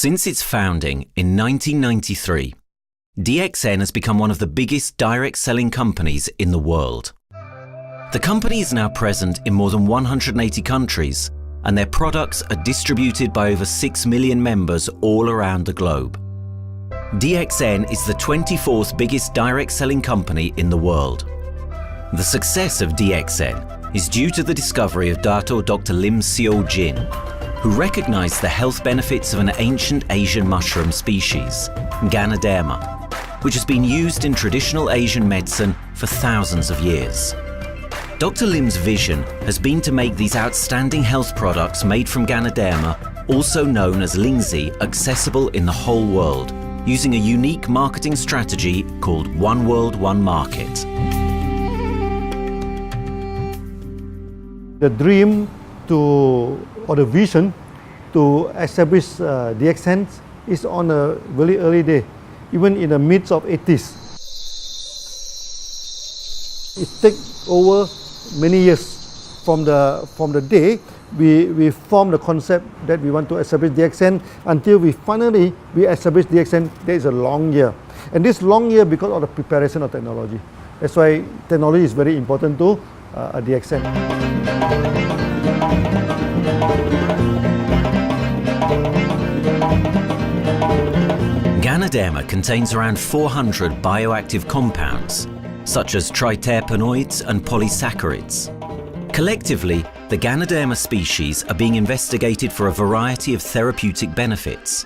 Since its founding in 1993, DXN has become one of the biggest direct selling companies in the world. The company is now present in more than 180 countries, and their products are distributed by over 6 million members all around the globe. DXN is the 24th biggest direct selling company in the world. The success of DXN is due to the discovery of Dr. Lim Seo Jin, who recognized the health benefits of an ancient Asian mushroom species, Ganoderma, which has been used in traditional Asian medicine for thousands of years. Dr. Lim's vision has been to make these outstanding health products made from Ganoderma, also known as Lingzi, accessible in the whole world, using a unique marketing strategy called One World, One Market. The dream or the vision to establish DXN is on a very early day, even in the midst of 80s. It takes over many years from the day we formed the concept that we want to establish DXN until we finally establish DXN. There is a long year, and this long year because of the preparation of technology. That's why technology is very important to DXN. Ganoderma contains around 400 bioactive compounds, such as triterpenoids and polysaccharides. Collectively, the Ganoderma species are being investigated for a variety of therapeutic benefits: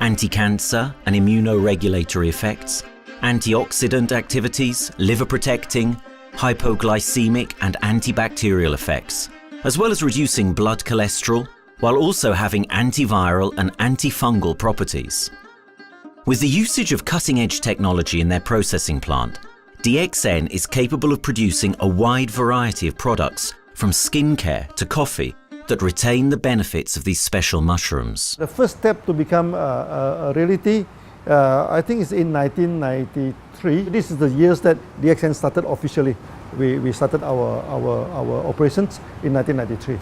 anti-cancer and immunoregulatory effects, antioxidant activities, liver protecting, hypoglycemic and antibacterial effects, as well as reducing blood cholesterol, while also having antiviral and antifungal properties. With the usage of cutting-edge technology in their processing plant, DXN is capable of producing a wide variety of products, from skincare to coffee, that retain the benefits of these special mushrooms. The first step to become a reality, I think, is in 1993. This is the years that DXN started officially. We started our operations in 1993.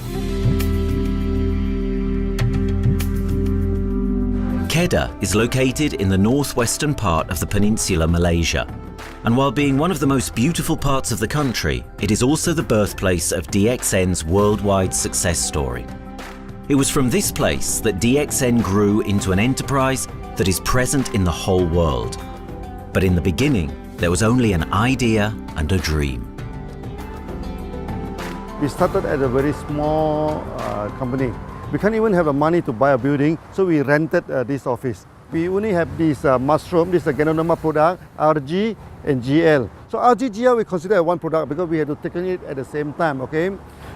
Kedah is located in the northwestern part of the peninsula Malaysia, and while being one of the most beautiful parts of the country, it is also the birthplace of DXN's worldwide success story. It was from this place that DXN grew into an enterprise that is present in the whole world. But in the beginning, there was only an idea and a dream. We started at a very small company. We can't even have the money to buy a building, so we rented this office. We only have this mushroom, this is a Ganoderma product, RG and GL. So RG, GL we consider as one product because we had to take it at the same time, okay?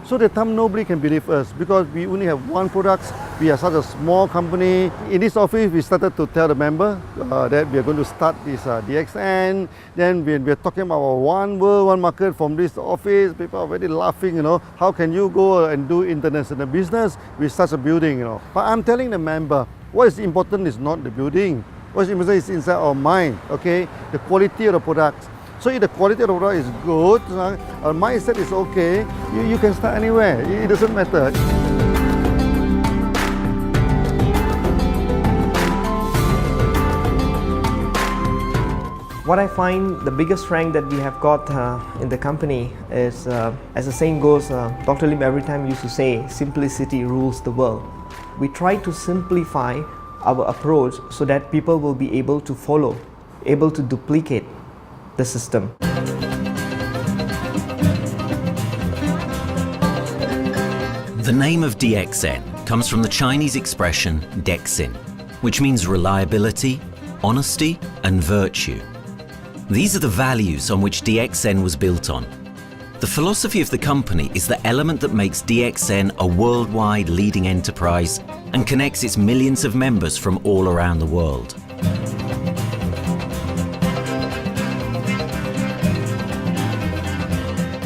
So the time nobody can believe us because we only have one product. We are such a small company. In this office, we started to tell the member that we are going to start this DXN. Then we are talking about one world, one market from this office. People are very laughing, how can you go and do international business with such a building, But I'm telling the member, what is important is not the building. What is important is inside our mind, okay? The quality of the product. So if the quality of the product is good, our mindset is okay, you can start anywhere. It doesn't matter. What I find the biggest strength that we have got in the company is, as the saying goes, Dr. Lim every time used to say, simplicity rules the world. We try to simplify our approach so that people will be able to follow, able to duplicate the system. The name of DXN comes from the Chinese expression DXN, which means reliability, honesty, and virtue. These are the values on which DXN was built on. The philosophy of the company is the element that makes DXN a worldwide leading enterprise and connects its millions of members from all around the world.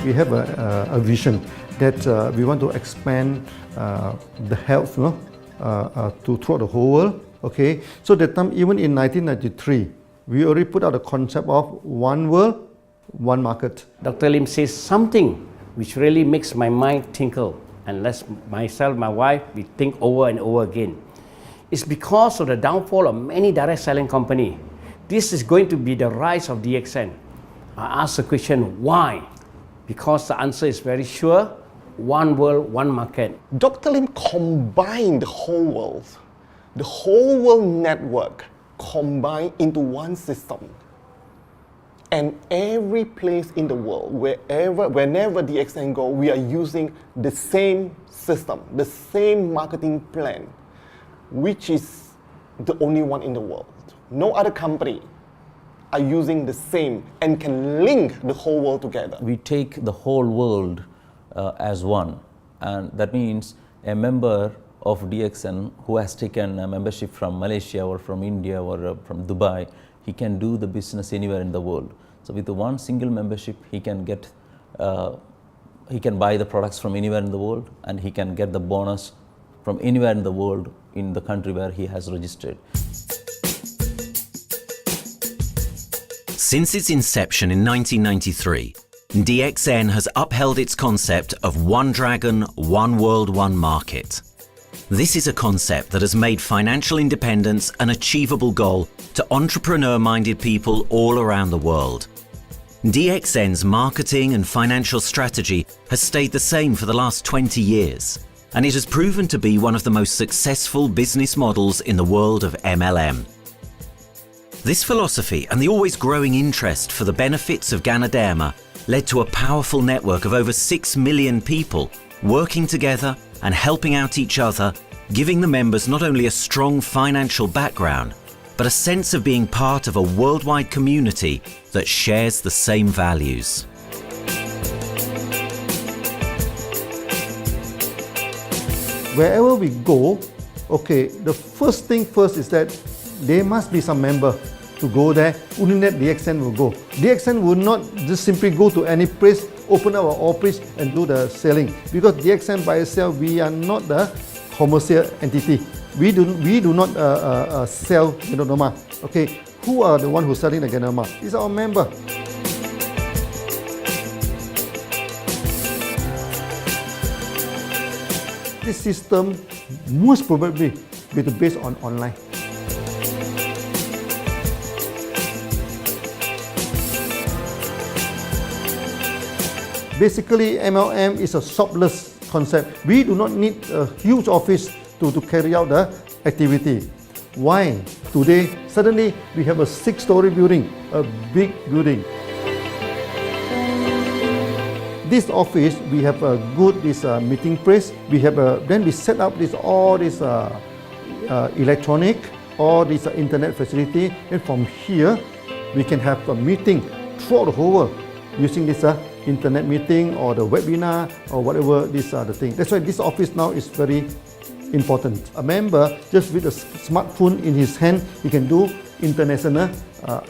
We have a vision that we want to expand the health to throughout the whole world. Okay, so that time, even in 1993, we already put out the concept of one world, one market. Dr. Lim says something which really makes my mind tinkle, and lets myself, my wife, we think over and over again. It's because of the downfall of many direct selling companies. This is going to be the rise of DXN. I ask the question, why? Because the answer is very sure, one world, one market. Dr. Lim combined the whole world network combined into one system. And every place in the world, whenever DXN go, we are using the same system, the same marketing plan, which is the only one in the world. No other company are using the same and can link the whole world together. We take the whole world as one, and that means a member of DXN who has taken a membership from Malaysia or from India or from Dubai, he can do the business anywhere in the world. So with the one single membership, he can get, he can buy the products from anywhere in the world, and he can get the bonus from anywhere in the world in the country where he has registered. Since its inception in 1993, DXN has upheld its concept of one dragon, one world, one market. This is a concept that has made financial independence an achievable goal to entrepreneur-minded people all around the world. DXN's marketing and financial strategy has stayed the same for the last 20 years, and it has proven to be one of the most successful business models in the world of MLM. This philosophy and the always growing interest for the benefits of Ganoderma led to a powerful network of over 6 million people working together and helping out each other, giving the members not only a strong financial background, but a sense of being part of a worldwide community that shares the same values. Wherever we go, okay, the first thing first is that there must be some member to go there. Only that DXN will go. DXN will not just simply go to any place, open our office and do the selling. Because DXN by itself, we are not the commercial entity. We do not sell Ganoderma. Okay, who are the one who's selling the Ganoderma? It's our member. This system most probably will be based on online. Basically, MLM is a shopless concept. We do not need a huge office to carry out the activity. Why? Today, suddenly we have a 6-story building, a big building. This office, we have a good meeting place. We have then we set up all this electronic, all this internet facility, and from here we can have a meeting throughout the whole world using this internet meeting or the webinar or whatever these are the things. That's why this office now is very important. A member, just with a smartphone in his hand, he can do international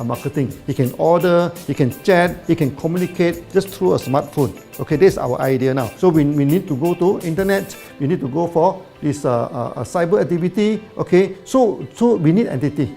marketing. He can order, he can chat, he can communicate just through a smartphone. Okay, this is our idea now. So we need to go to internet, we need to go for this cyber activity. Okay, so we need entity.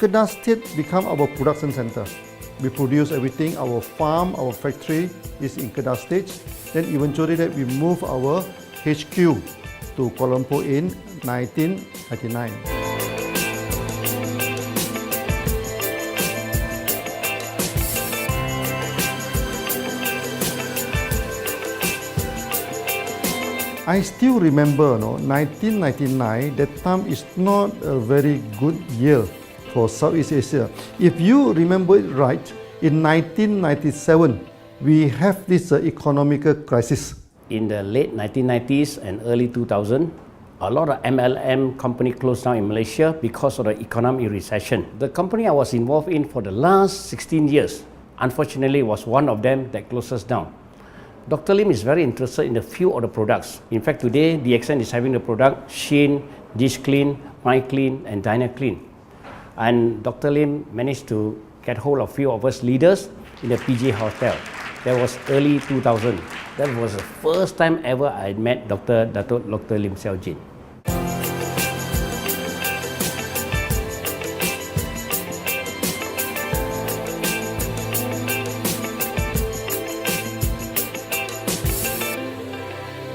Kedah State become our production center. We produce everything. Our farm, our factory is in Kedah State. Then eventually that we move our HQ to Kuala Lumpur in 1999. I still remember, 1999, that time is not a very good year for Southeast Asia. If you remember it right, in 1997, we have this economic crisis. In the late 1990s and early 2000, a lot of MLM company closed down in Malaysia because of the economic recession. The company I was involved in for the last 16 years, unfortunately, was one of them that closes down. Dr. Lim is very interested in a few of the products. In fact, today, DXN is having the product Sheen, Dish Clean, My Clean, and Diner Clean. And Dr. Lim managed to get hold of a few of us leaders in the PJ Hotel. That was early 2000. That was the first time ever I met Dr. Lim Xiaojin.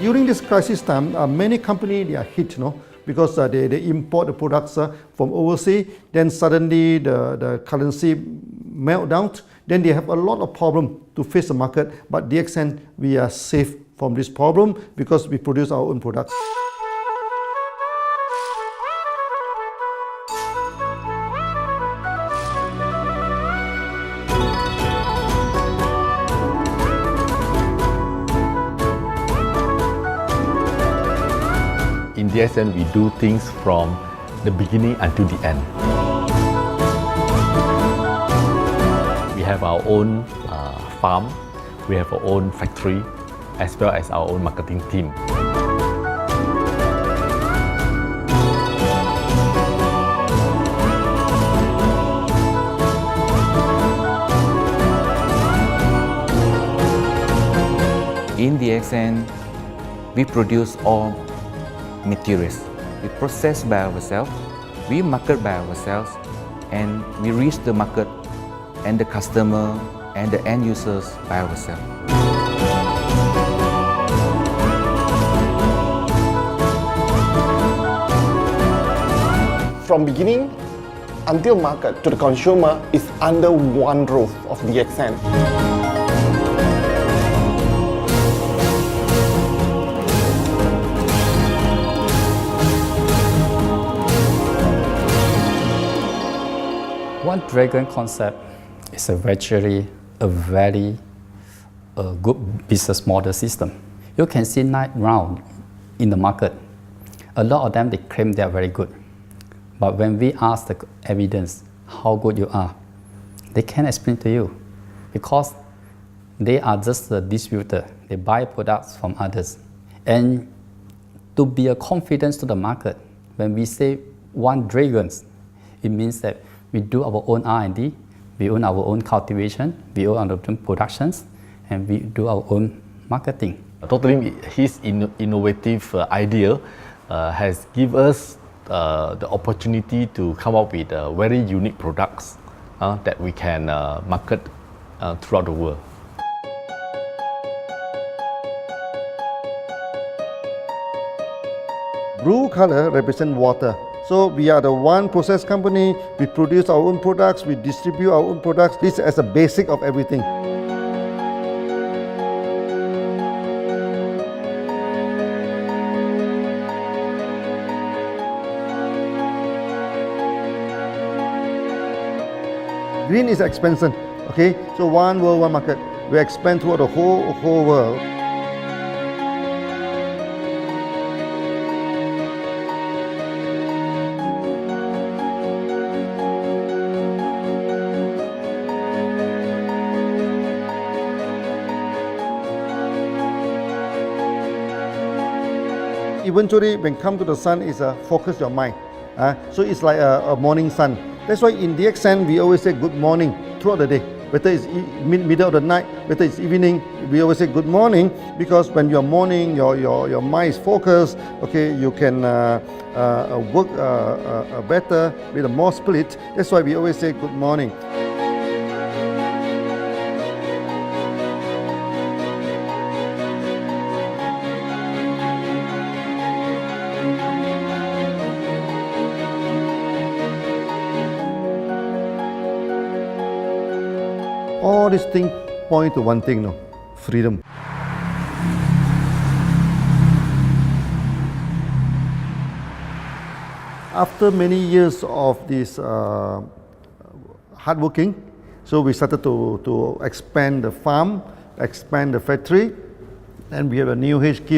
During this crisis time, many companies they are hit, because they import the products from overseas. Then suddenly the currency melt down. Then they have a lot of problem to face the market. But DXN, we are safe from this problem because we produce our own products. In DXN, we do things from the beginning until the end. We have our own farm, we have our own factory, as well as our own marketing team. In DXN, we produce all materials. We process by ourselves, we market by ourselves, and we reach the market and the customer and the end users by ourselves. From beginning until market to the consumer is under one roof of DXN. One Dragon concept is a very good business model system. You can see 9 rounds in the market. A lot of them, they claim they are very good. But when we ask the evidence how good you are, they can't explain to you because they are just a distributor. They buy products from others. And to be a confidence to the market, when we say One Dragons, it means that we do our own R&D, we own our own cultivation, we own our own productions, and we do our own marketing. Dr. Lim, his innovative idea has given us the opportunity to come up with very unique products that we can market throughout the world. Blue color represents water. So we are the one process company, we produce our own products, we distribute our own products. This is a basic of everything. Green is expansion, okay? So one world, one market. We expand throughout the whole world. Eventually, when come to the sun, is focus your mind. So it's like a morning sun. That's why in DXN, we always say good morning throughout the day. Whether it's middle of the night, whether it's evening, we always say good morning because when you're morning, your mind is focused. Okay, you can work better with a more spirit. That's why we always say good morning. All these things point to one thing, freedom. After many years of this hard working, so we started to expand the farm, expand the factory, and we have a new HQ.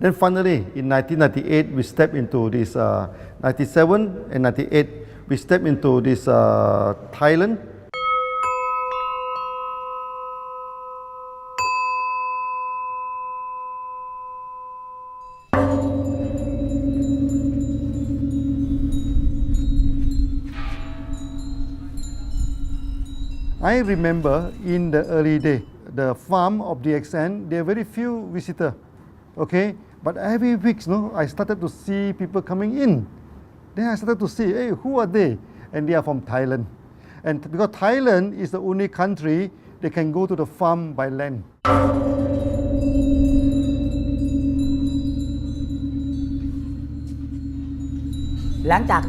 Then finally, in 1998, we stepped into this, 97 and 98, we stepped into this Thailand. I remember in the early day, the farm of DXN, there are very few visitors, okay? But every week, I started to see people coming in. Then I started to see, hey, who are they? And they are from Thailand. And because Thailand is the only country they can go to the farm by land. หลังจาก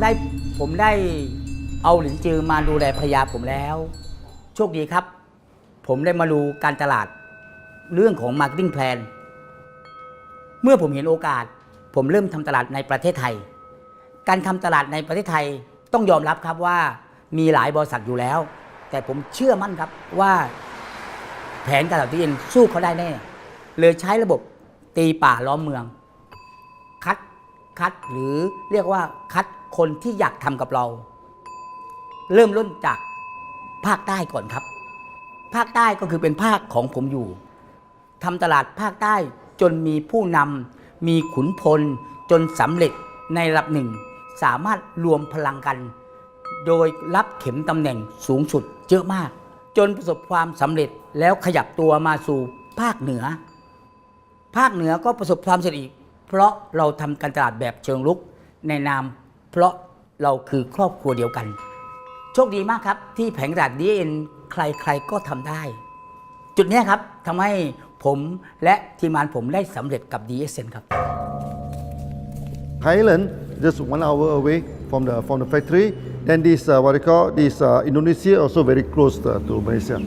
ผมได้เอาหลินจือมาดูแลภรรยาผมแล้วโชคดีครับผมได้มาดูการตลาดเรื่องของ Marketing Plan เมื่อผมเห็นโอกาสผมเริ่มทำตลาดในประเทศไทยการทำตลาดในประเทศไทยต้องยอมรับครับว่ามีหลายบริษัทอยู่แล้วแต่ผมเชื่อมั่นครับว่าแผนการตลาดที่เอ็นสู้เขาได้แน่เลยใช้ระบบตีป่าล้อมเมืองคัดหรือเรียกว่าคัดคนที่อยากทำกับเราเริ่มต้นจากภาคใต้ก่อนครับภาคใต้ก็คือเป็นภาคของผมอยู่ทำตลาดภาคใต้จนมีผู้นำมีขุนพลจนสำเร็จในระดับหนึ่งสามารถรวมพลังกันโดยรับเข็มตำแหน่งสูงสุดเยอะมากจนประสบความสำเร็จแล้วขยับตัวมาสู่ภาคเหนือก็ประสบความสำเร็จอีกเพราะเราทำการตลาดแบบเชิงรุกในนามเพราะเราคือครอบครัวเดียวกันโชคดีมากครับที่แผงตลาด DXN ใครๆก็ทำได้จุดนี้ครับทำให้ผมและทีมงานผมได้สำเร็จกับ DXN ครับ Thailand just 1 hour away from the factory. Then this what they call this Indonesia also very close to Malaysia.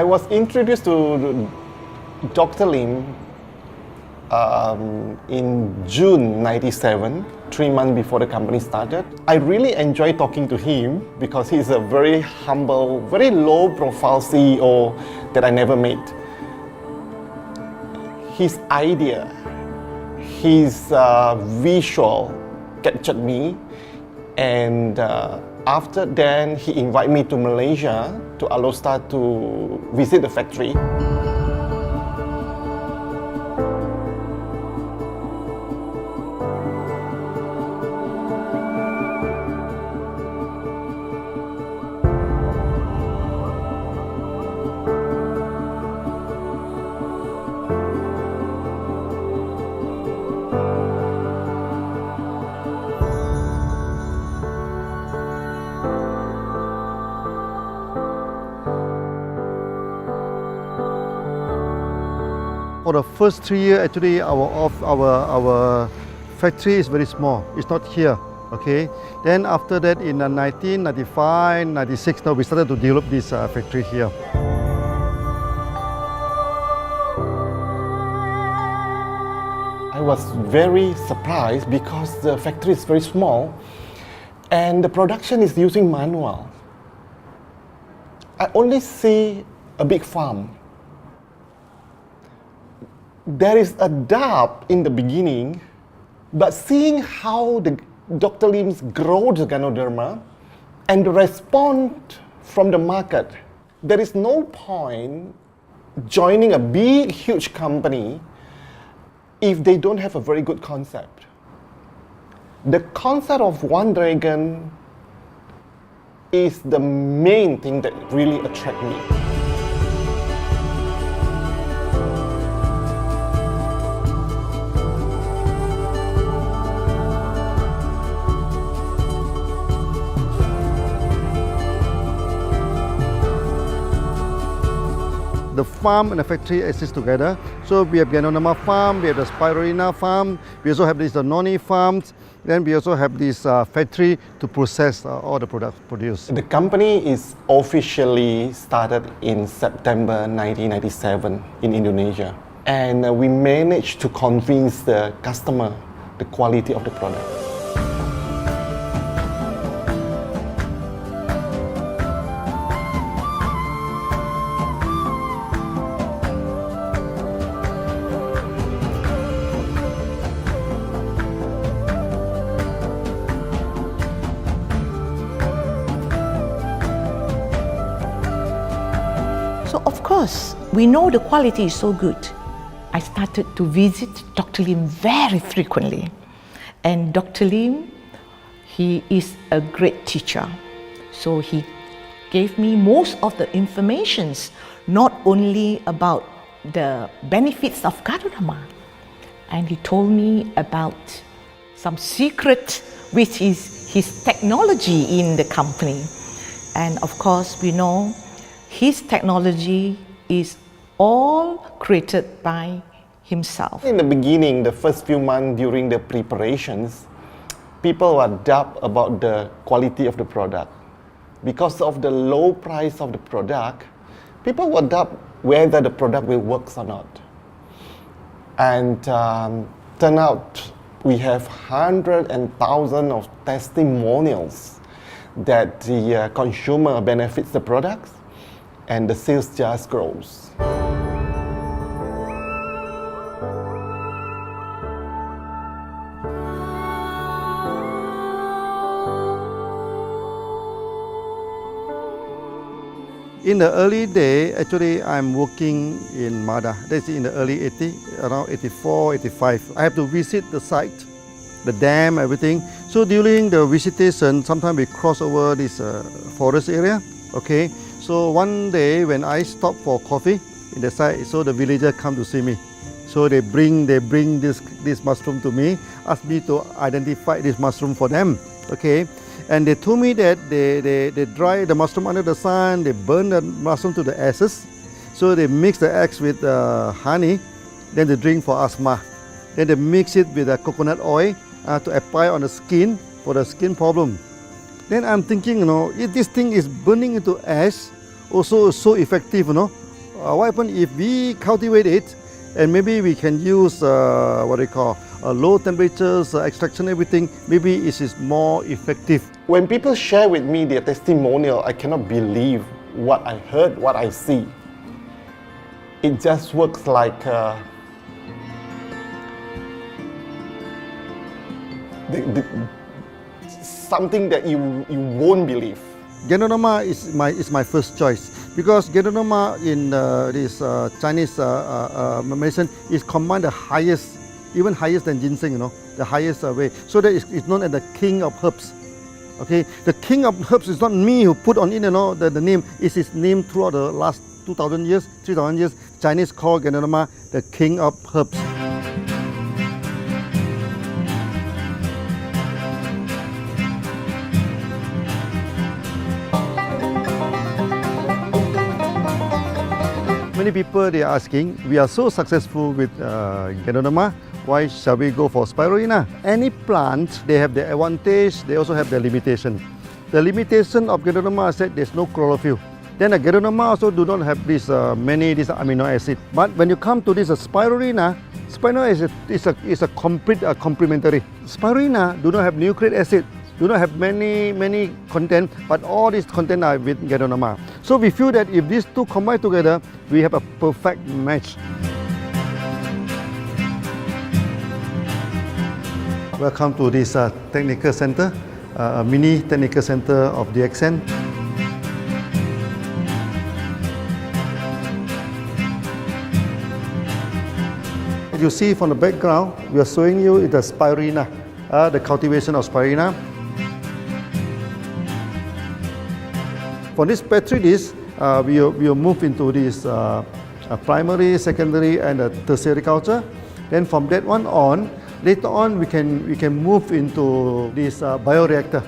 I was introduced to Dr. Lim in June '97, 3 months before the company started. I really enjoyed talking to him because he's a very humble, very low-profile CEO that I never met. His idea, his visual captured me, and after then he invited me to Malaysia to Alostar to visit the factory. For the first 3 years, actually, our factory is very small. It's not here, okay? Then after that, in 1995, 96, now we started to develop this factory here. I was very surprised because the factory is very small and the production is using manual. I only see a big farm. There is a doubt in the beginning, but seeing how Dr. Lim's grow the Ganoderma and the response from the market, there is no point joining a big, huge company if they don't have a very good concept. The concept of One Dragon is the main thing that really attracts me. The farm and the factory exist together. So we have Ganoderma farm, we have the Spirulina farm, we also have the noni farms, then we also have this factory to process all the products produced. The company is officially started in September 1997 in Indonesia. And we managed to convince the customer the quality of the product. because we know the quality is so good, I started to visit Dr. Lim very frequently. And Dr. Lim, he is a great teacher. So he gave me most of the informations, not only about the benefits of Ganoderma, and he told me about some secret, which is his technology in the company. And of course, we know his technology is all created by himself. In the beginning, the first few months during the preparations, people were doubt about the quality of the product. Because of the low price of the product, people were doubt whether the product will work or not. And turn out we have hundreds and thousands of testimonials that the consumer benefits the products and the sales just grows. In the early day, actually, I'm working in Mada. That's in the early 80s, around 84, 85. I have to visit the site, the dam, everything. So during the visitation, sometimes we cross over this forest area. Okay. So one day when I stop for coffee in the site, so the villagers come to see me. So they bring this mushroom to me, ask me to identify this mushroom for them. Okay. And they told me that they dry the mushroom under the sun, they burn the mushroom to the ashes. So they mix the eggs with honey, then they drink for asthma. Then they mix it with coconut oil to apply on the skin for the skin problem. Then I'm thinking, if this thing is burning into ash, also so effective, what happens if we cultivate it and maybe we can use low temperatures, extraction, everything, maybe it is more effective. When people share with me their testimonial, I cannot believe what I heard, what I see. It just works like something that you won't believe. Ganoderma is my first choice because Ganoderma in this Chinese medicine is combined the highest, even higher than ginseng, the highest way. So that it's known as the king of herbs. Okay, the king of herbs is not me who put on it, the name. It's his name throughout the last 2,000 years, 3,000 years. Chinese call Ganoderma the king of herbs. Many people they are asking, we are so successful with Ganoderma, why shall we go for spirulina? Any plant, they have their advantage, they also have their limitation. The limitation of Ganoderma is that there's no chlorophyll. Then the Ganoderma also do not have this many amino acid. But when you come to this spirulina, spirulina is a complete complementary. Spirulina do not have nucleic acid, do not have many content, but all these content are with Ganoderma. So we feel that if these two combine together, we have a perfect match. Welcome to this technical center, a mini technical center of DXN. As you see from the background, we are showing you the spirulina, the cultivation of spirulina. For this petri dish, we will move into this primary, secondary, and tertiary culture. Then from that one on, later on we can move into this bioreactor.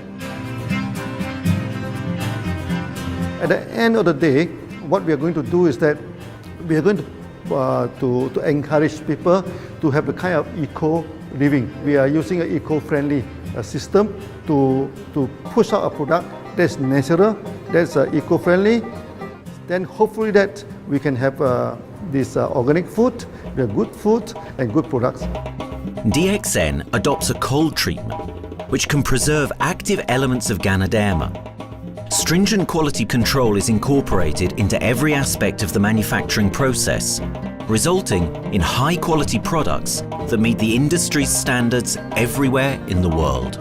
At the end of the day, what we are going to do is that we are going to encourage people to have a kind of eco living. We are using an eco-friendly system to push out a product that's natural, that's eco-friendly. Then hopefully that we can have this organic food, good food and good products. DXN adopts a cold treatment which can preserve active elements of Ganoderma. Stringent quality control is incorporated into every aspect of the manufacturing process, resulting in high-quality products that meet the industry's standards everywhere in the world.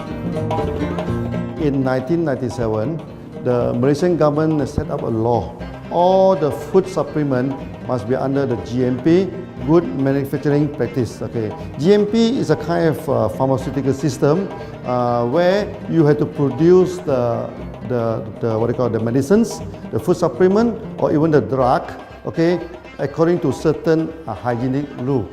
In 1997, the Malaysian government set up a law all the food supplement must be under the GMP, Good Manufacturing Practice. Okay, GMP is a kind of pharmaceutical system where you have to produce the what they call the medicines, the food supplement, or even the drug. Okay, according to certain hygienic rule.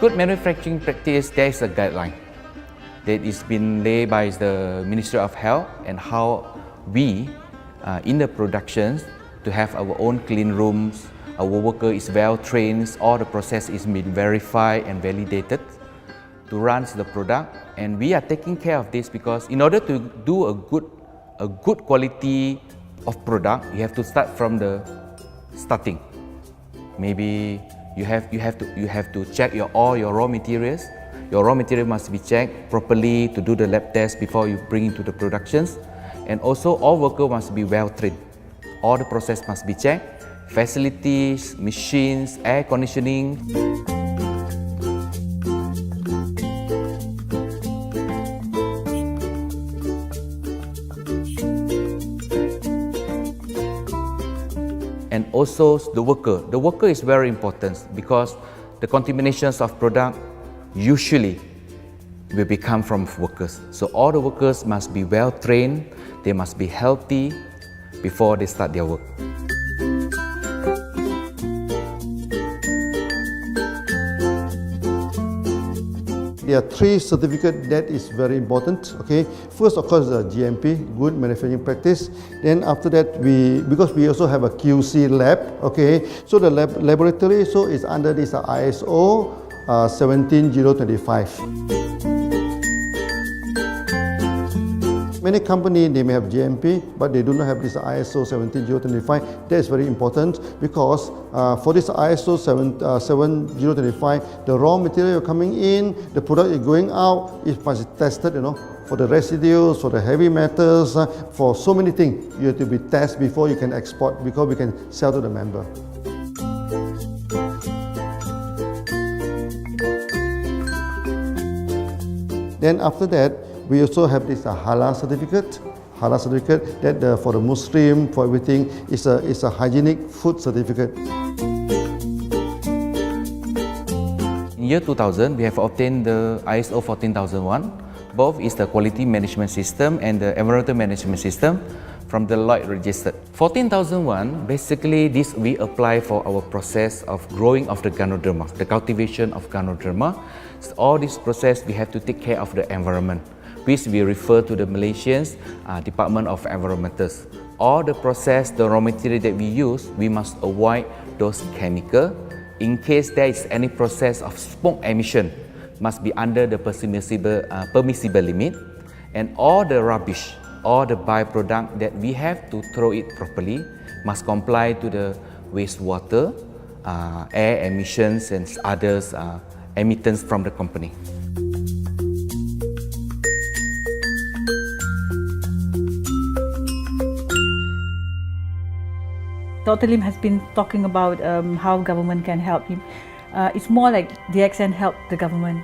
Good manufacturing practice, there is a guideline that is been laid by the Ministry of Health and how we in the productions to have our own clean rooms, our worker is well trained, all the process is been verified and validated to run the product, and we are taking care of this because in order to do a good quality of product, you have to start from the starting. Maybe you have to check all your raw materials. Your raw material must be checked properly to do the lab test before you bring into the productions. And also all workers must be well trained. All the process must be checked. Facilities, machines, air conditioning. And also the worker. The worker is very important because the contaminations of product usually will become from workers. So all the workers must be well trained, they must be healthy before they start their work. There are 3 certificates that is very important. Okay, first of course the GMP, Good Manufacturing Practice. Then after that because we also have a QC lab. Okay, so the laboratory so is under this ISO 17025. Many companies, they may have GMP, but they do not have this ISO 17025. That is very important because for this ISO 7025, the raw material coming in, the product is going out, it must be tested, for the residues, for the heavy metals, for so many things. You have to be tested before you can export, because we can sell to the member. Then after that, we also have this halal certificate. Halal certificate that for the Muslim, for everything, is a hygienic food certificate. In year 2000, we have obtained the ISO 14001. Both is the quality management system and the environmental management system from the Lloyd registered. 14001, basically this we apply for our process of growing of the Ganoderma, the cultivation of Ganoderma. So all this process, we have to take care of the environment, which we refer to the Malaysians Department of Environmentals. All the process, the raw material that we use, we must avoid those chemicals. In case there is any process of smoke emission, must be under the permissible limit. And all the rubbish, all the byproduct that we have to throw it properly, must comply to the wastewater, air emissions and others emittance from the company. Dr. Lim has been talking about how government can help him. It's more like DXN helped the government,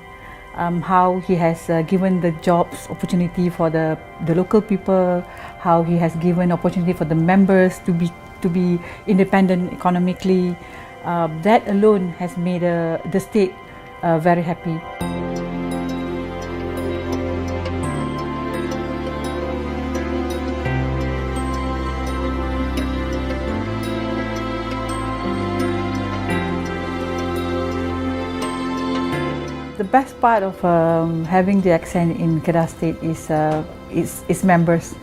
how he has given the jobs opportunity for the local people, how he has given opportunity for the members to be independent economically. That alone has made the state very happy. The best part of having DXN in Kedah State is its members.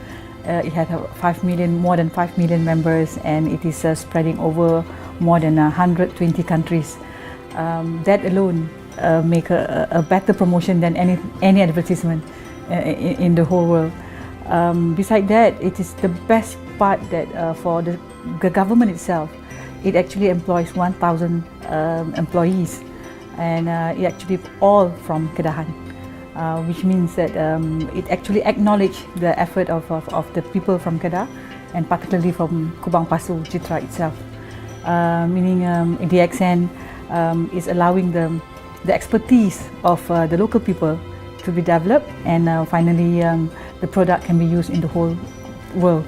It had more than 5 million members, and it is spreading over more than 120 countries. That alone make a better promotion than any advertisement in the whole world. Besides that, it is the best part that for the government itself, it actually employs 1,000 employees. And it actually all from Kedahan, which means that it actually acknowledges the effort of the people from Kedah, and particularly from Kubang Pasu Citra itself. Meaning DXN is allowing the expertise of the local people to be developed, and finally the product can be used in the whole world.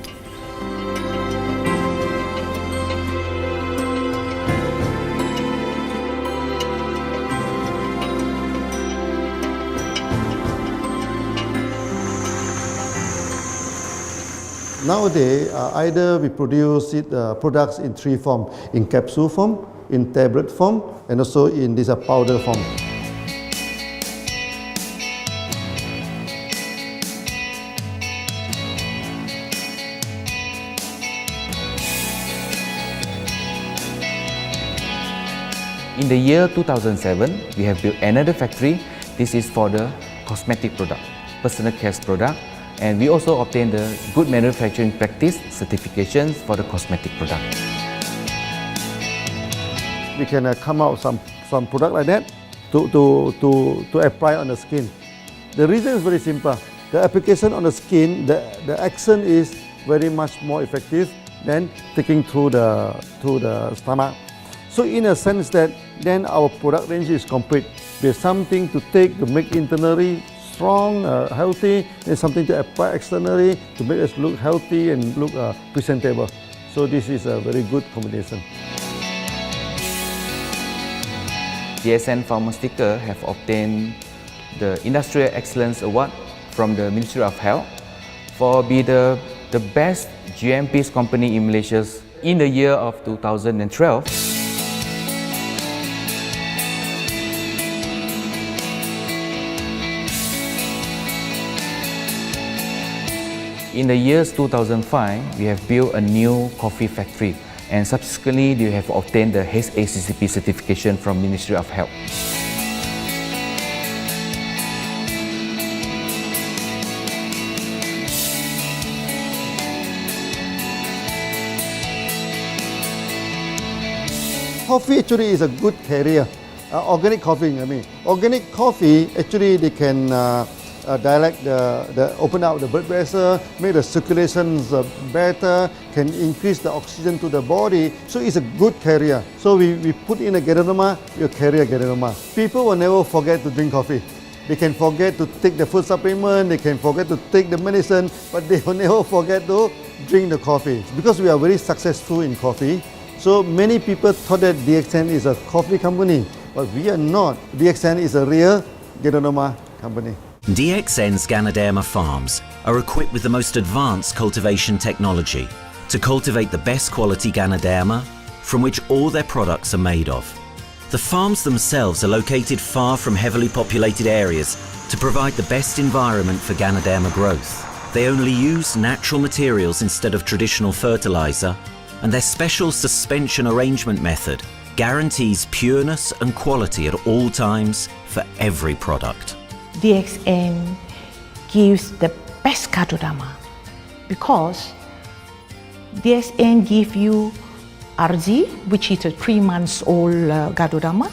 Nowadays, either we produce products in three forms: in capsule form, in tablet form, and also in this powder form. In the year 2007, we have built another factory. This is for the cosmetic product, personal care product, and we also obtained the Good Manufacturing Practice certifications for the cosmetic product. We can come out some product like that to apply on the skin. The reason is very simple. The application on the skin, the action is very much more effective than taking through the stomach. So in a sense that then our product range is complete. There's something to take to make internally strong, healthy, and something to apply externally to make us look healthy and look presentable. So this is a very good combination. DXN Pharmaceutical have obtained the Industrial Excellence Award from the Ministry of Health for being the best GMP company in Malaysia in the year of 2012. In the years 2005, we have built a new coffee factory, and subsequently we have obtained the HACCP certification from Ministry of Health. Coffee actually is a good carrier. Organic coffee, I mean. Organic coffee, actually they can dilate open out the blood vessel, make the circulations better, can increase the oxygen to the body. So it's a good carrier. So we put in a Ganoderma, you carry a Ganoderma. People will never forget to drink coffee. They can forget to take the food supplement, they can forget to take the medicine, but they will never forget to drink the coffee. Because we are very successful in coffee, so many people thought that DXN is a coffee company, but we are not. DXN is a real Ganoderma company. DXN's Ganoderma farms are equipped with the most advanced cultivation technology to cultivate the best quality Ganoderma from which all their products are made of. The farms themselves are located far from heavily populated areas to provide the best environment for Ganoderma growth. They only use natural materials instead of traditional fertilizer, and their special suspension arrangement method guarantees pureness and quality at all times for every product. DXN gives the best Ganoderma because DXN gives you RZ, which is a 3 months old Ganoderma,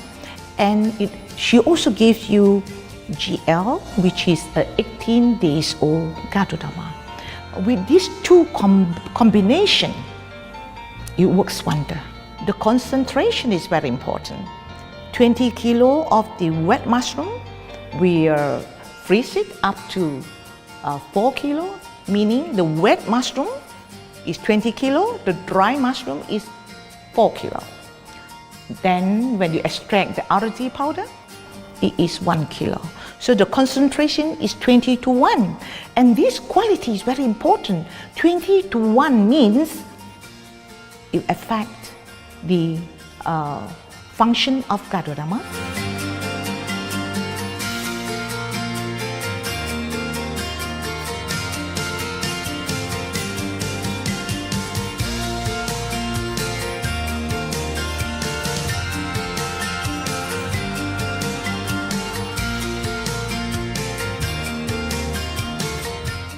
and she also gives you GL, which is a 18 days old Ganoderma. With these two combination, it works wonder. The concentration is very important. 20 kilo of the wet mushroom, we freeze it up to 4 kilo, meaning the wet mushroom is 20 kilo, the dry mushroom is 4 kilo. Then when you extract the RZ powder, it is 1 kilo. So the concentration is 20 to 1. And this quality is very important. 20 to 1 means it affects the function of Ganoderma.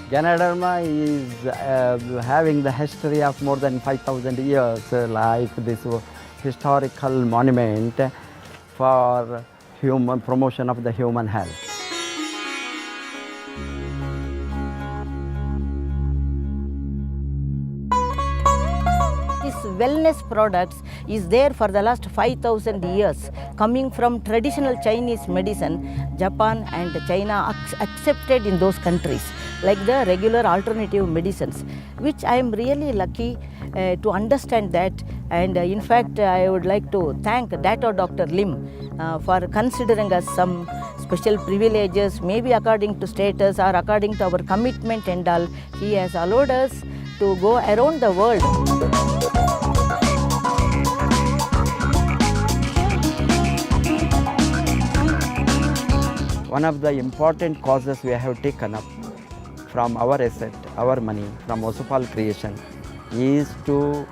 Ganoderma is having the history of more than 5,000 years, like this historical monument for human promotion of the human health. This wellness products is there for the last 5,000 years, coming from traditional Chinese medicine. Japan and China accepted in those countries, like the regular alternative medicines, which I am really lucky to understand that. And in fact, I would like to thank Dr. Lim for considering us some special privileges, maybe according to status or according to our commitment and all. He has allowed us to go around the world. One of the important causes we have taken up from our asset, our money, from Osopal creation, is to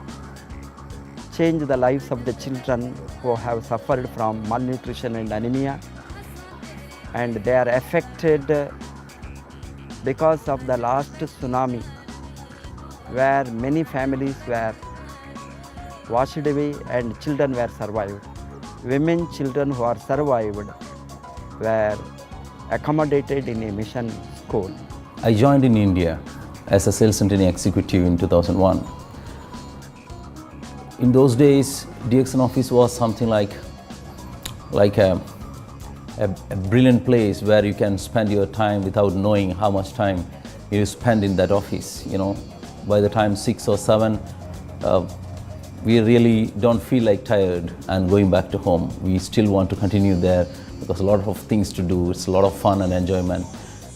change the lives of the children who have suffered from malnutrition and anemia, and they are affected because of the last tsunami, where many families were washed away and children were survived. Women, children who are survived were accommodated in a mission school. I joined in India as a sales and training executive in 2001. In those days, DXN office was something like a brilliant place where you can spend your time without knowing how much time you spend in that office. You know, by the time 6 or 7, we really don't feel like tired and going back to home. We still want to continue there because a lot of things to do. It's a lot of fun and enjoyment.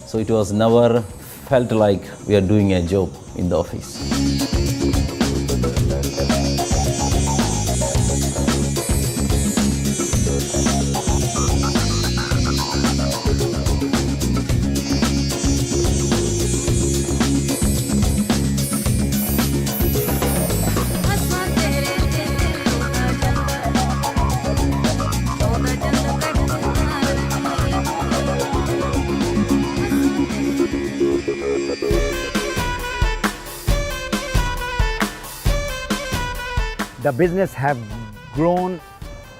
So it was never felt like we are doing a job in the office. The business have grown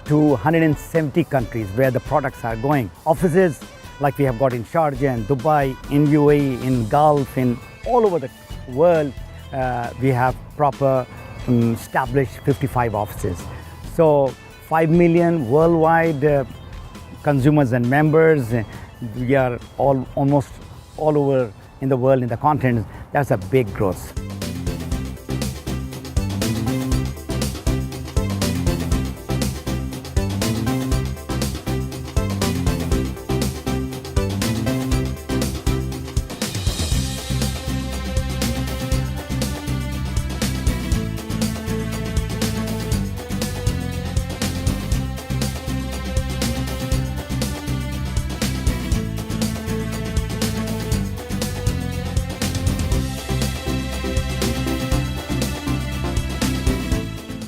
to 170 countries where the products are going. Offices like we have got in Sharjah and Dubai, in UAE, in Gulf, in all over the world, we have proper established 55 offices. So 5 million worldwide consumers and members. We are almost all over in the world, in the continent. That's a big growth.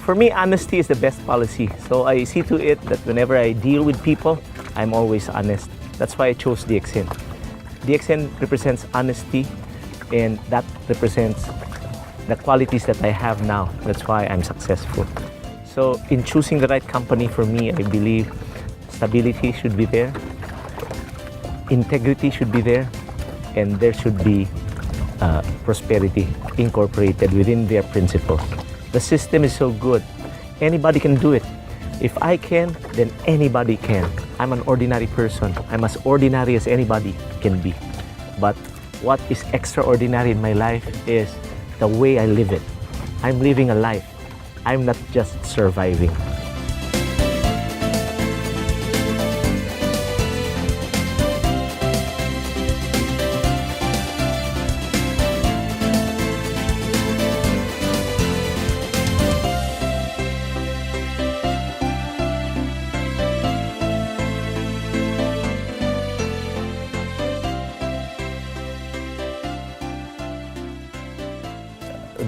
For me, honesty is the best policy. So I see to it that whenever I deal with people, I'm always honest. That's why I chose DXN. DXN represents honesty, and that represents the qualities that I have now. That's why I'm successful. So in choosing the right company for me, I believe stability should be there, integrity should be there, and there should be prosperity incorporated within their principle. The system is so good. Anybody can do it. If I can, then anybody can. I'm an ordinary person. I'm as ordinary as anybody can be. But what is extraordinary in my life is the way I live it. I'm living a life. I'm not just surviving.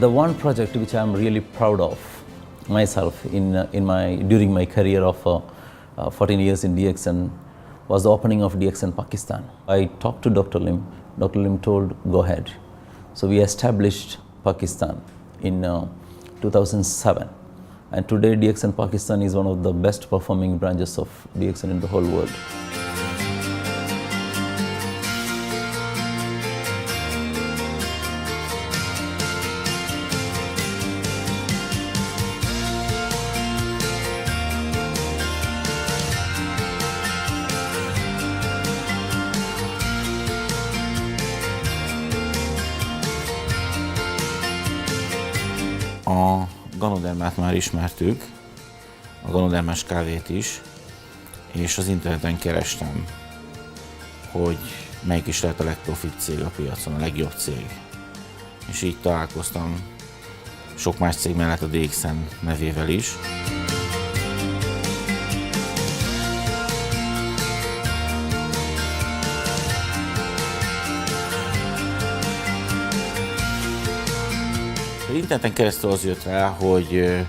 The one project which I am really proud of myself during my career of 14 years in DXN was the opening of DXN Pakistan. I talked to Dr. Lim. Dr. Lim told, go ahead. So we established Pakistan in 2007. And today DXN Pakistan is one of the best performing branches of DXN in the whole world. A Ganodermát már ismertük, a Ganodermás kávét is, és az interneten kerestem, hogy melyik is lehet a legprofibb cég a piacon, a legjobb cég. És így találkoztam sok más cég mellett a DXN nevével is. Az interneten keresztül az jött rá, hogy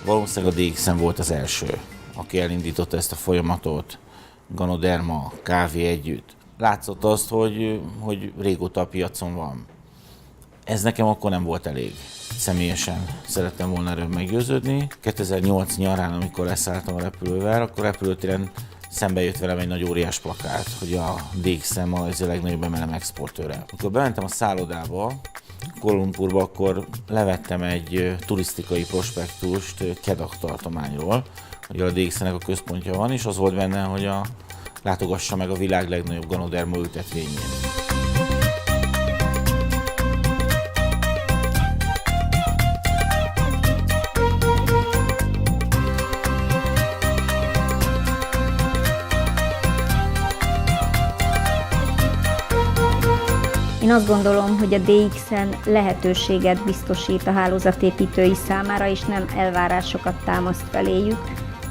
valószínűleg a DXN volt az első, aki elindította ezt a folyamatot, Ganoderma, kávé együtt. Látszott azt, hogy régóta a piacon van. Ez nekem akkor nem volt elég. Személyesen szerettem volna erről meggyőződni. 2008 nyarán, amikor leszálltam a repülővel, akkor repülőtéren szembe jött velem egy nagy óriás plakát, hogy a DXN ma ez a legnagyobb MLM exportőre. Amikor bementem a szállodába, Kuala Lumpurba, akkor levettem egy turisztikai prospektust Kedah tartományról, hogy a DXN-nek a központja van, és az volt benne, hogy látogassa meg a világ legnagyobb Ganoderma ültetvényén. Én azt gondolom, hogy a DXN lehetőséget biztosít a hálózatépítői számára, és nem elvárásokat támaszt feléjük.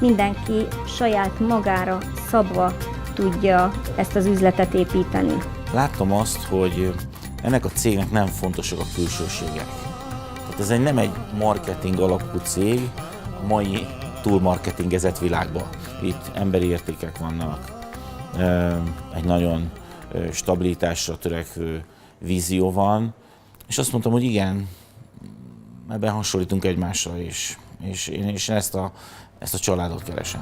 Mindenki saját magára szabva tudja ezt az üzletet építeni. Láttam azt, hogy ennek a cégnek nem fontosak a külsőségek. Tehát ez nem egy marketing alapú cég a mai túlmarketingezett világban. Itt emberi értékek vannak, egy nagyon stabilitásra törekvő vízió van, és azt mondtam, hogy igen, ebben hasonlítunk egymásra is, és én ezt a családot keresem.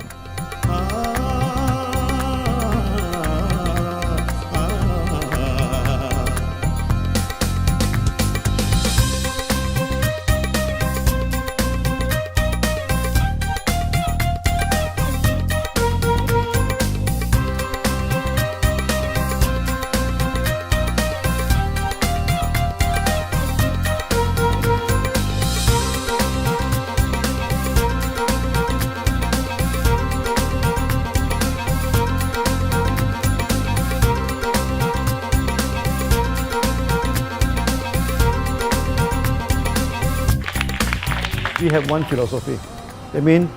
We have one philosophy. I mean,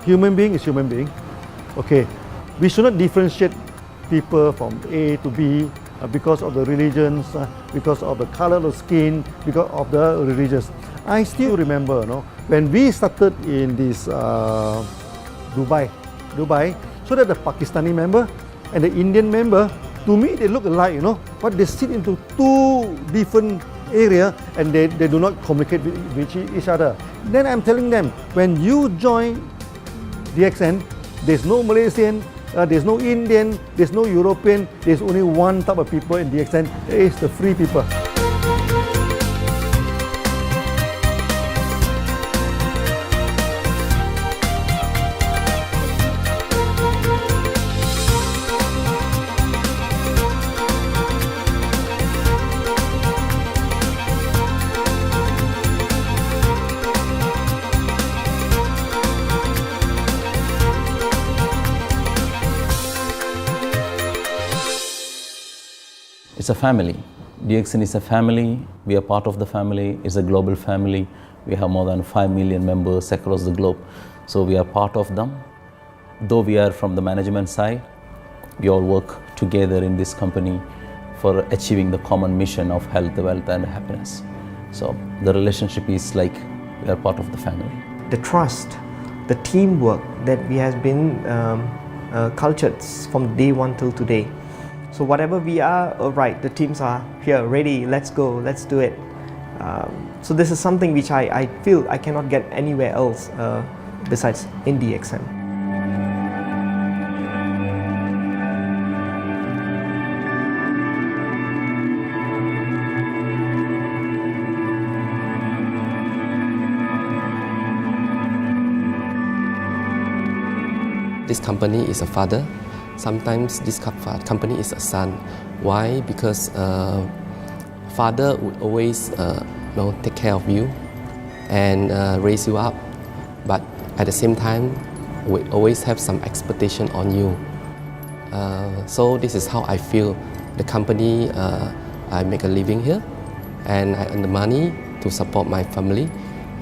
human being is human being. Okay, we should not differentiate people from A to B because of the religions, because of the color of skin, because of the religious. I still remember, when we started in this Dubai, so that the Pakistani member and the Indian member, to me they look alike, but they sit into two different area and they do not communicate with each other. Then I'm telling them, when you join DXN, there's no Malaysian, there's no Indian, there's no European, there's only one type of people in DXN, it's the free people. It's a family. DXN is a family. We are part of the family. It's a global family. We have more than 5 million members across the globe. So we are part of them. Though we are from the management side, we all work together in this company for achieving the common mission of health, wealth and happiness. So the relationship is like we are part of the family. The trust, the teamwork that we has been cultured from day one till today. So whatever we are, right, the teams are here, ready, let's go, let's do it. So this is something which I feel I cannot get anywhere else besides in DXN. This company is a father. Sometimes this company is a son. Why? Because father would always take care of you, and raise you up. But at the same time, we always have some expectation on you. So this is how I feel. The company, I make a living here, and I earn the money to support my family.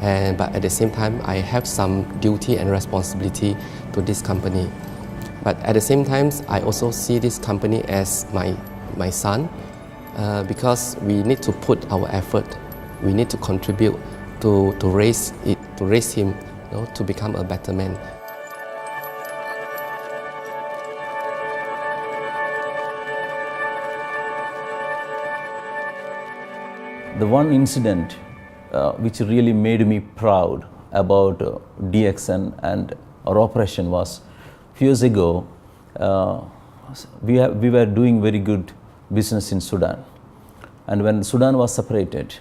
But at the same time, I have some duty and responsibility to this company. But at the same time, I also see this company as my son, because we need to put our effort, we need to contribute to raise him, to become a better man. The one incident which really made me proud about DXN and our operation was a few years ago. We were doing very good business in Sudan, and when Sudan was separated,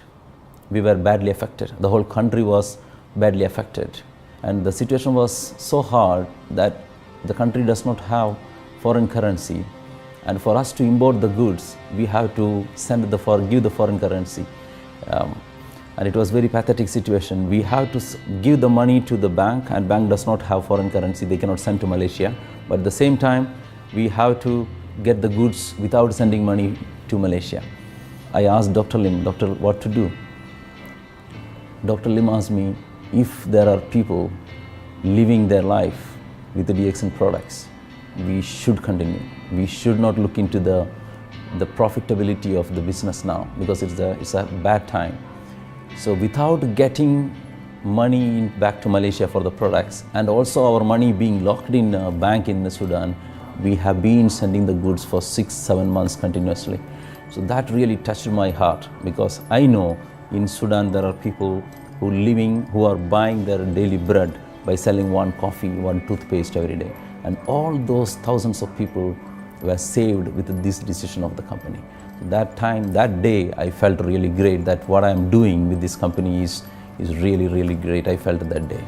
we were badly affected. The whole country was badly affected, and the situation was so hard that the country does not have foreign currency, and for us to import the goods, we have to give the foreign currency. And it was very pathetic situation. We have to give the money to the bank, and bank does not have foreign currency, they cannot send to Malaysia. But at the same time, we have to get the goods without sending money to Malaysia. I asked Dr. Lim, doctor, what to do? Dr. Lim asked me, if there are people living their life with the DXN products, we should continue. We should not look into the profitability of the business now, because it's a bad time. So without getting money back to Malaysia for the products, and also our money being locked in a bank in Sudan, we have been sending the goods for 6-7 months continuously. So that really touched my heart, because I know in Sudan there are people who are buying their daily bread by selling one coffee, one toothpaste every day. And all those thousands of people were saved with this decision of the company. That day, I felt really great that what I am doing with this company is really, really great. I felt that day.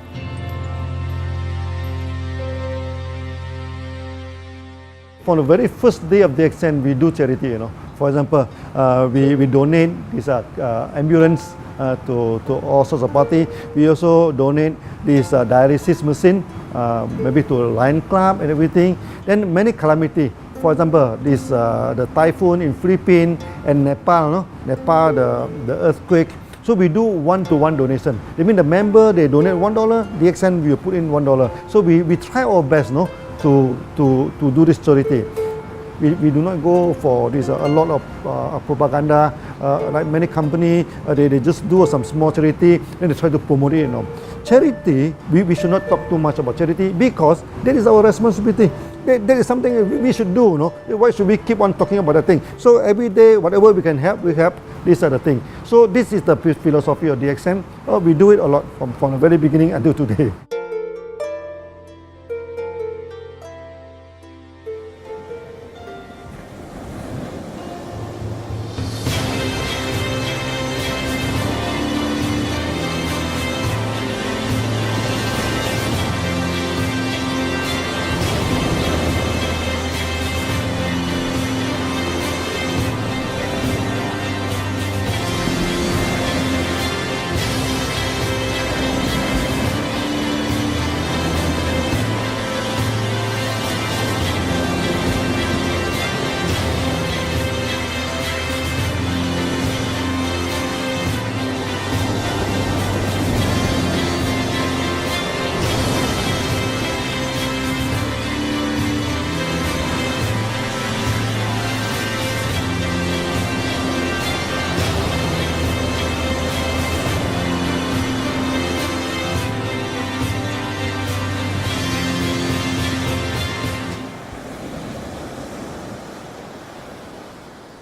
From the very first day of DXN, we do charity. For example, we donate this ambulance to all sorts of party. We also donate this dialysis machine, maybe to Lion Club and everything. Then many calamity. For example, the typhoon in Philippines and Nepal, the earthquake. So we do one-to-one donation. I mean, the member, they donate $1, DXN will put in $1. So we try our best, to do this charity. We do not go for this a lot of propaganda, like many companies. They just do some small charity and they try to promote it. Charity, we should not talk too much about charity, because that is our responsibility. That is something we should do. Why should we keep on talking about that thing? So every day, whatever we can help, we help. These are the things. So this is the philosophy of DXN. We do it a lot from the very beginning until today.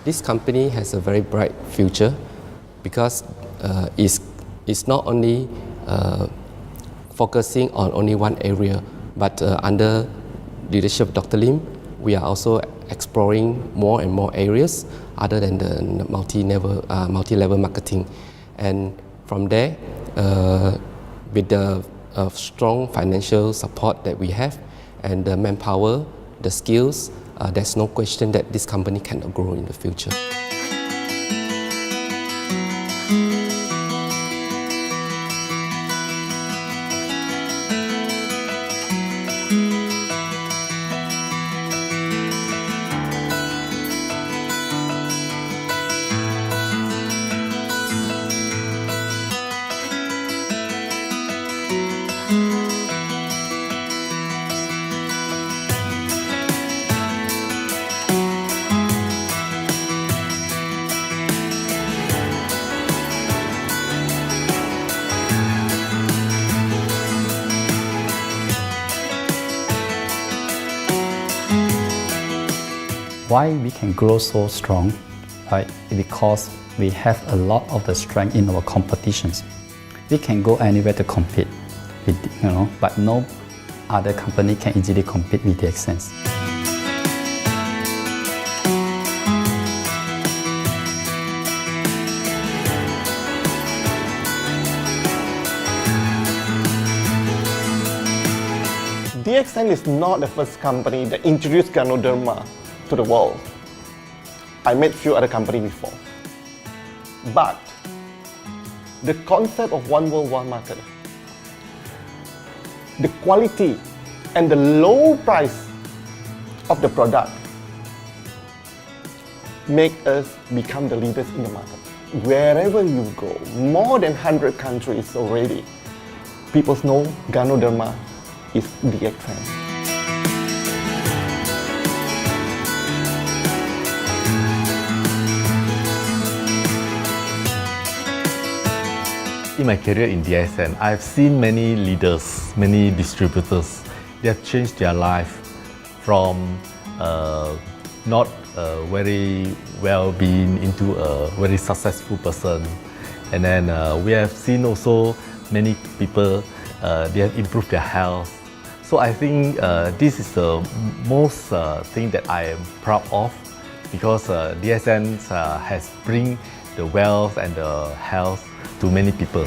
This company has a very bright future, because it's not only focusing on only one area, but under leadership of Dr. Lim, we are also exploring more and more areas other than the multi-level marketing. And from there, with the strong financial support that we have and the manpower, the skills, there's no question that this company cannot grow in the future. Why we can grow so strong, right? Because we have a lot of the strength in our competitions. We can go anywhere to compete, with, but no other company can easily compete with DXN. DXN is not the first company that introduced Ganoderma to the world. I met few other companies before. But the concept of one world, one market, the quality and the low price of the product make us become the leaders in the market. Wherever you go, more than 100 countries already, people know Ganoderma is DXN. In my career in DXN, I've seen many leaders, many distributors. They have changed their life from not very well-being into a very successful person. And then we have seen also many people, they have improved their health. So I think this is the most thing that I am proud of, because DXN has bring the wealth and the health to many people.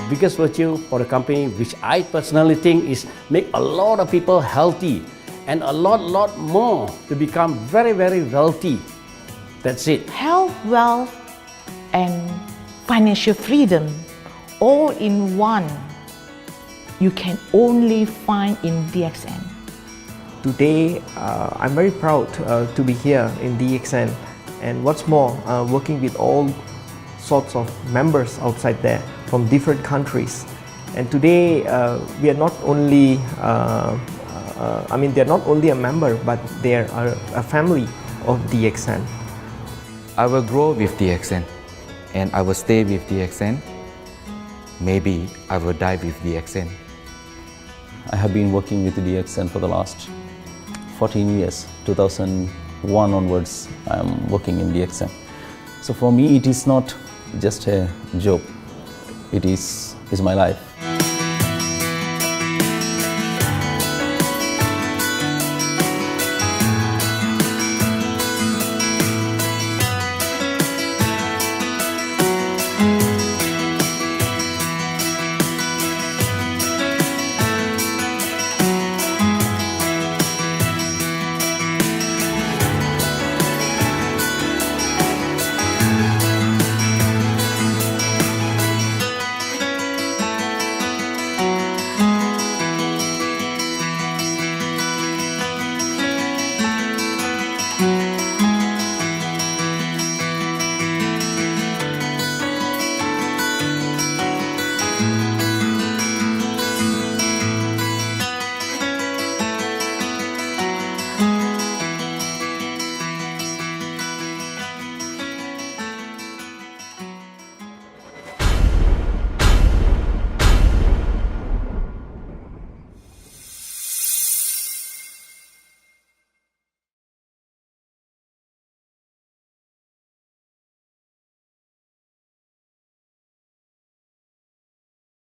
Biggest virtue for the company, which I personally think is make a lot of people healthy and a lot more to become very wealthy. That's it. Health, wealth, and financial freedom all in one. You can only find in DXN. Today, I'm very proud to be here in DXN, and what's more, working with all sorts of members outside there from different countries. And today, we are not only, they're not only a member, but they're a family of DXN. I will grow with DXN, and I will stay with DXN. Maybe I will die with DXN. I have been working with DXN for the last 14 years. 2001 onwards, I am working in DXN. So for me, it is not just a job. It is my life.